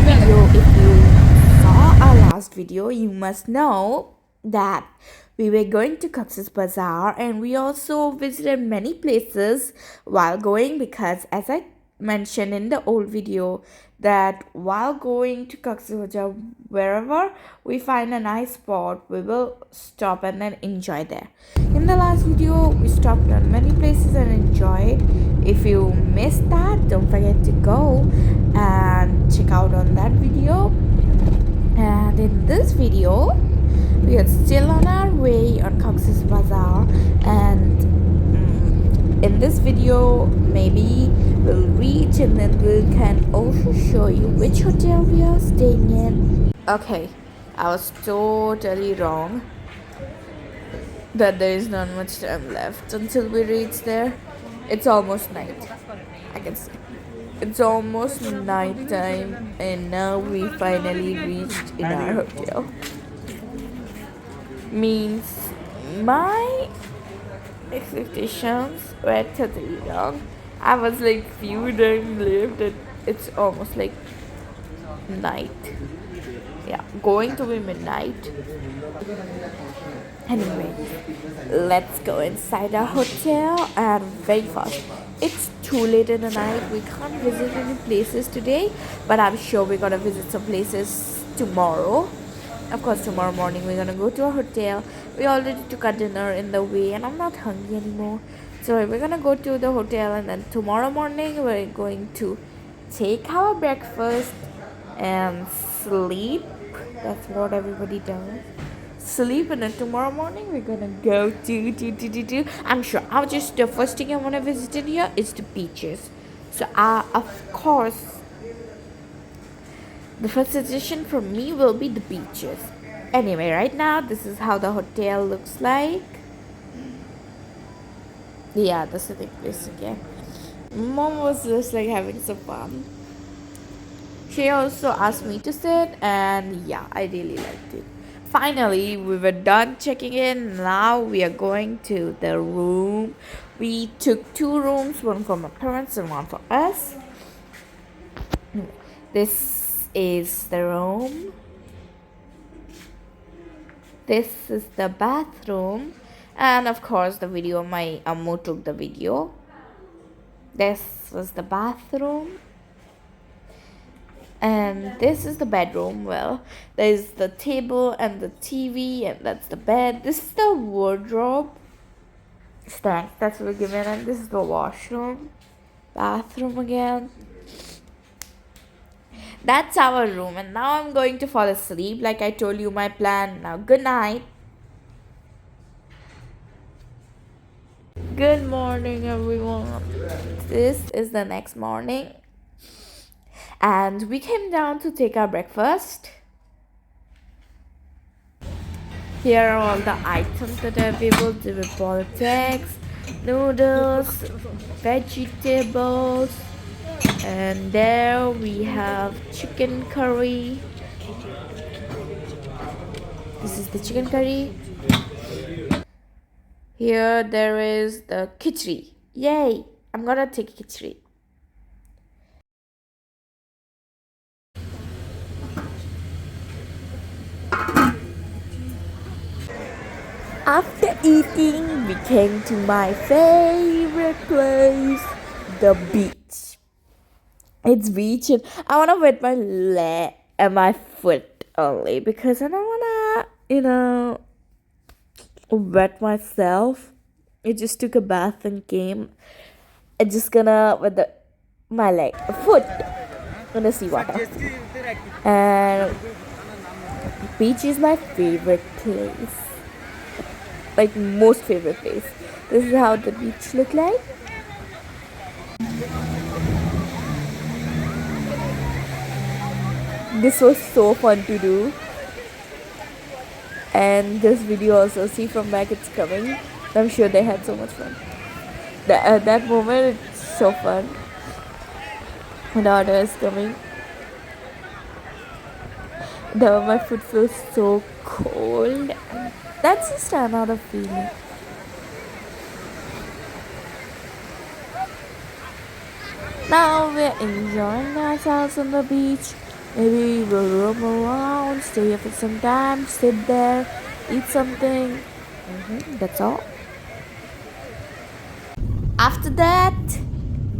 video, if you saw our last video, you must know that we were going to Cox's Bazaar and we also visited many places while going, because as I mentioned in the old video, that while going to Cox's Bazaar, wherever we find a nice spot, we will stop and then enjoy there. In the last video, we stopped at many places and enjoyed. If you missed that, don't forget to go and check out on that video. And in this video, we are still on our way on Cox's Bazaar, and in this video maybe we'll reach and then we can also show you which hotel we are staying in. Okay, I was totally wrong that there is not much time left until we reach there. It's almost night, I can see. It's almost night time and now we finally reached in our hotel. Means my expectations were totally wrong. I was like few days left and it's almost like night. Yeah, going to be midnight. Anyway, let's go inside our hotel and very fast. It's too late in the night. We can't visit any places today, but I'm sure we're gonna visit some places tomorrow. Of course, tomorrow morning we're gonna go to a hotel. We already took our dinner in the way, and I'm not hungry anymore. So we're gonna go to the hotel, and then tomorrow morning we're going to take our breakfast and sleep. That's what everybody does. Sleep, and then tomorrow morning we're gonna go to. I'm sure. I'll just the first thing I wanna visit in here is the beaches. So of course, the first suggestion for me will be the beaches. Anyway, right now this is how the hotel looks like. Yeah, the sitting place again. Mom was just like having some fun. She also asked me to sit, and yeah, I really liked it. Finally, we were done checking in. Now we are going to the room. We took two rooms, one for my parents and one for us. This is the room. This is the bathroom. And of course, the video, my Ammu took the video. This was the bathroom. And this is the bedroom. Well, there's the table and the TV, and that's the bed. This is the wardrobe stand that's we're given, and this is the washroom, bathroom again. That's our room, and now I'm going to fall asleep like I told you my plan. Now, good night. Good morning, everyone. This is the next morning, and we came down to take our breakfast. Here are all the items that are available. There were politics, noodles, vegetables, and there we have chicken curry. This is the chicken curry. Here there is the khichdi. Yay! I'm gonna take khichdi. After eating, we came to my favorite place, the beach. It's beach, and I wanna wet my leg and my foot only because I don't wanna, wet myself. I just took a bath and came. I'm just gonna with my leg, foot, in the seawater. And beach is my favorite place. Like most favorite place. This is how the beach look like. This was so fun to do. And this video also, see from back it's coming. I'm sure they had so much fun. At that moment it's so fun. The order is coming. My foot feels so cold. That's just another feeling. Now we're enjoying ourselves on the beach. Maybe we'll roam around, stay here for some time, sit there, eat something. That's all. After that,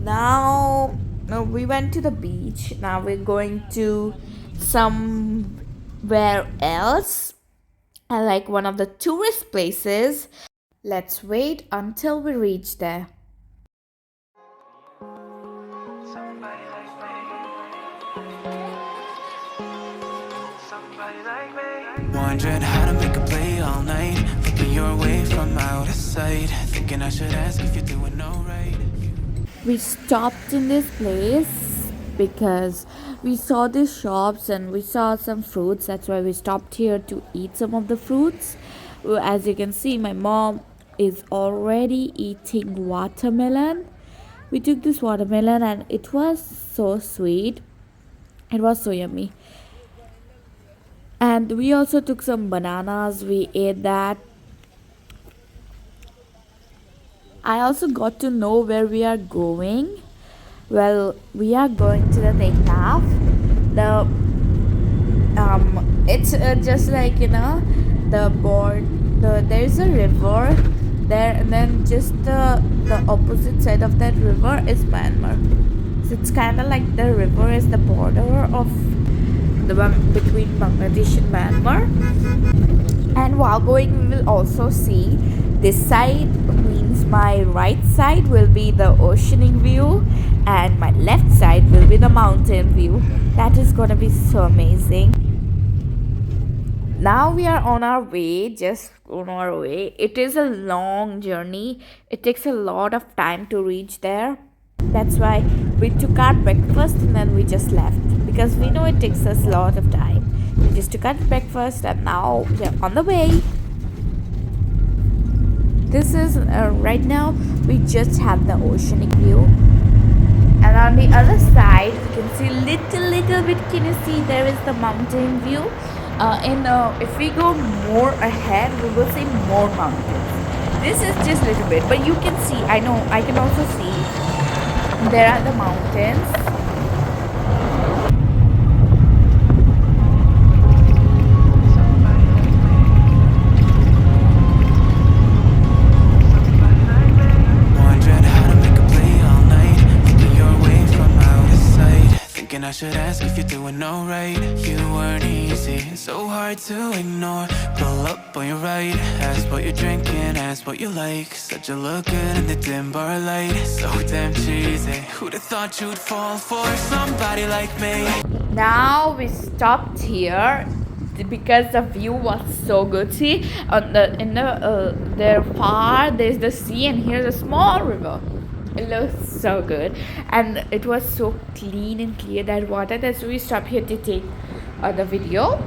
now no, we went to the beach. Now we're going to somewhere else, like one of the tourist places. Let's wait until we reach there. Somebody like me. Somebody like me. Wondering how to make a play all night. Looking your way from out of sight. Thinking I should ask if you're doing alright. We stopped in this place because we saw these shops and we saw some fruits. That's why we stopped here to eat some of the fruits. As you can see, my mom is already eating watermelon. We took this watermelon and it was so sweet. It was so yummy. And we also took some bananas. We ate that. I also got to know where we are going. Well, we are going to the Teknaf. The it's just like the board. There's a river there, and then just the opposite side of that river is Myanmar. So it's kind of like the river is the border of the one between Bangladesh and Myanmar. And while going, we will also see this side means my right side will be the oceanic view, and my left side will be the mountain view. That is gonna be so amazing. Now we are on our way, just on our way. It is a long journey. It takes a lot of time to reach there. That's why we took our breakfast and then we just left because we know it takes us a lot of time. We just took our breakfast and now we're on the way. This is right now we just have the oceanic view, and on the other side you can see little bit. Can you see there is the mountain view? And if we go more ahead, we will see more mountains. This is just a little bit, but you can see. I know I can also see there are the mountains. I should ask if you're doing alright. You weren't easy, so hard to ignore. Pull up on your right, ask what you're drinking, ask what you like. Said you look good in the dim bar light, so damn cheesy. Who'd have thought you'd fall for somebody like me? Now we stopped here because the view was so good. See, on there far there's the sea, and here's a small river. It looks so good, and it was so clean and clear, that water. That's why we stopped here to take the video.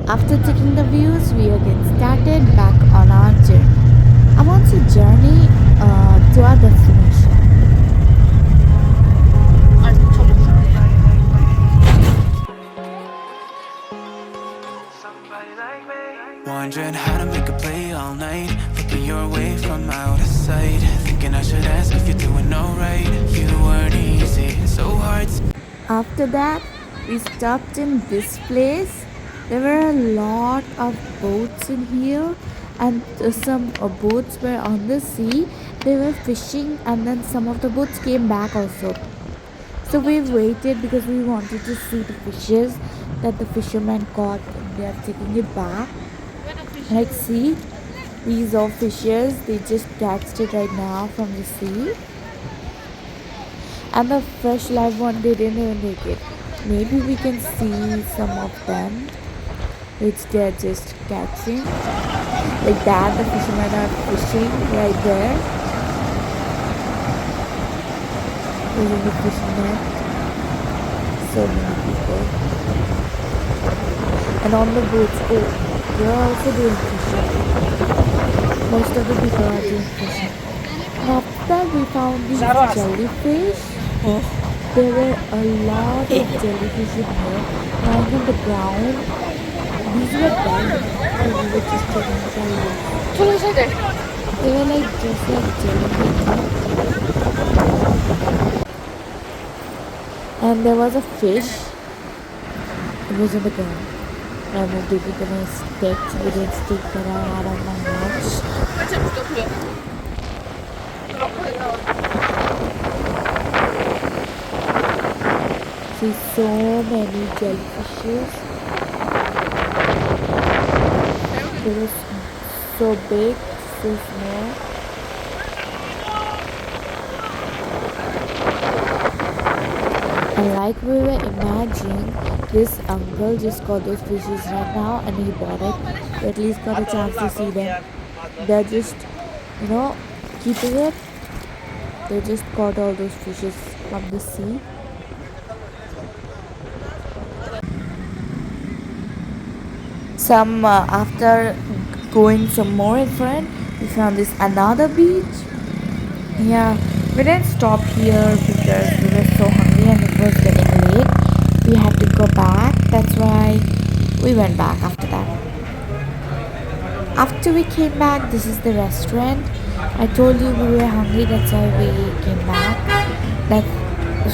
After taking the views, we again started back on our journey. I want to journey to our destination. Wondering how to make a play all night. Looking your way from out of sight. Thinking I should ask if you're doing alright. You weren't easy, so hard. After that, we stopped in this place. There were a lot of boats in here, and some boats were on the sea. They were fishing, and then some of the boats came back also. So we waited because we wanted to see the fishes that the fishermen caught, and they are taking it back. Like, see, these are fishes. They just catched it right now from the sea, and the fresh live one, they didn't even take it. Maybe we can see some of them which they are just catching. Like that, the fishermen are fishing right there. using the fishing net. So many people. And on the boats, oh, they are also doing fishing. Most of the people are doing fishing. And after that, we found these jellyfish. There were a lot of jellyfish in here lying on the ground. These were dying, so we were just taking jellyfish. They were like just like jellyfish. And there was a fish. It was in the ground. I moved it with my sticks. We didn't stick that I had on my hands. See so many jellyfishes. They were so big, so small. And like we were imagining, this uncle just got those fishes right now and he bought it. We at least got a chance to see them. They're just, you know, keeping it. They just caught all those fishes from the sea. Some after going some more in front, we found this another beach. Yeah, we didn't stop here because we were so hungry and it was getting late. We had to go back. That's why we went back after that. After we came back, this is the restaurant. I told you we were hungry. That's why we came back.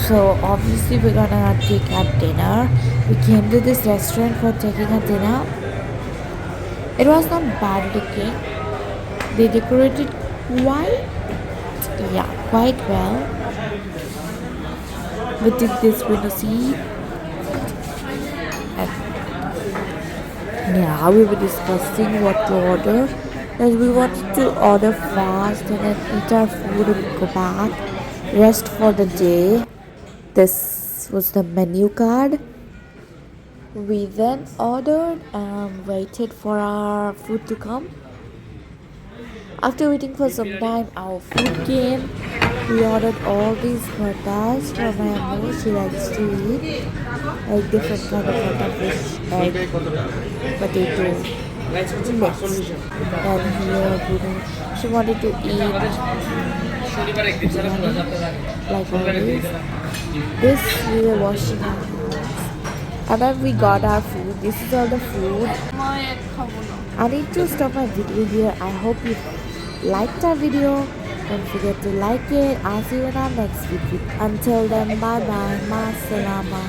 So obviously we're gonna take our dinner. We came to this restaurant for taking a dinner. It was not bad looking. They decorated quite well. We took this window seat. And yeah, we were discussing what to order. As we wanted to order fast and then eat our food and go back. Rest for the day. This was the menu card. We then ordered and waited for our food to come. After waiting for some time, our food came. We ordered all these parathas for my mom. She likes to eat like different kind of paratha, fish, egg, potato, mix. And here, she wanted to eat biryani, like always. This we were washing our hands. And then we got our food. This is all the food. I need to stop my video here. I hope you liked our video. Don't forget to like it. I'll see you in our next video. Until then, bye bye. Ma salama.